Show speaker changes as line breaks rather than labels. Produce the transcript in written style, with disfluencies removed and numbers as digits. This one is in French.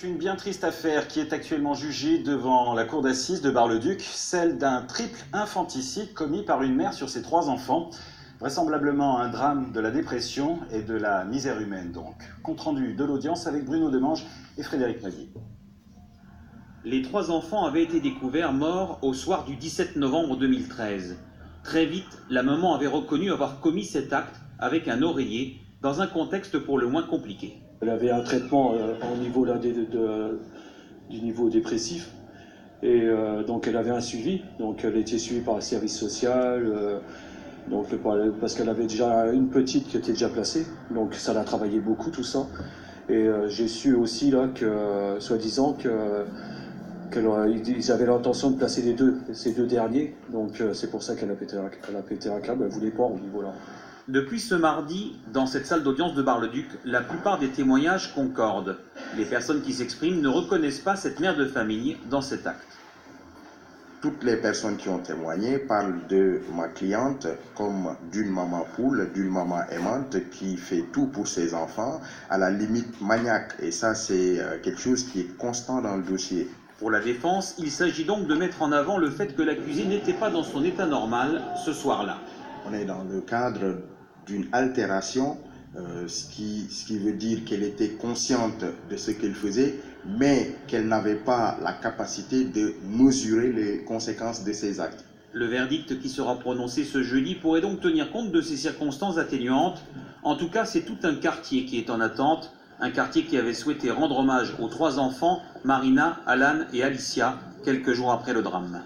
Une bien triste affaire qui est actuellement jugée devant la cour d'assises de Bar-le-Duc, celle d'un triple infanticide commis par une mère sur ses 3 enfants. Vraisemblablement un drame de la dépression et de la misère humaine donc. Compte rendu de l'audience avec Bruno Demange et Frédéric Magui.
Les 3 enfants avaient été découverts morts au soir du 17 novembre 2013. Très vite, la maman avait reconnu avoir commis cet acte avec un oreiller dans un contexte pour le moins compliqué.
Elle avait un traitement au niveau là, du niveau dépressif et donc elle avait un suivi, donc elle était suivie par le service social, donc, parce qu'elle avait déjà une petite qui était déjà placée, donc ça l'a travaillé beaucoup tout ça. Et j'ai su aussi là que, soi-disant, qu'ils avaient l'intention de placer ces deux derniers, donc c'est pour ça qu'elle a pété un câble, elle voulait pas au niveau là.
Depuis ce mardi, dans cette salle d'audience de Bar-le-Duc, la plupart des témoignages concordent. Les personnes qui s'expriment ne reconnaissent pas cette mère de famille dans cet acte.
Toutes les personnes qui ont témoigné parlent de ma cliente comme d'une maman poule, d'une maman aimante qui fait tout pour ses enfants, à la limite maniaque. Et ça, c'est quelque chose qui est constant dans le dossier.
Pour la défense, il s'agit donc de mettre en avant le fait que l'accusée n'était pas dans son état normal ce soir-là.
On est dans le cadre d'une altération, ce qui veut dire qu'elle était consciente de ce qu'elle faisait, mais qu'elle n'avait pas la capacité de mesurer les conséquences de ses actes.
Le verdict qui sera prononcé ce jeudi pourrait donc tenir compte de ces circonstances atténuantes. En tout cas, c'est tout un quartier qui est en attente, un quartier qui avait souhaité rendre hommage aux 3 enfants, Marina, Alan et Alicia, quelques jours après le drame.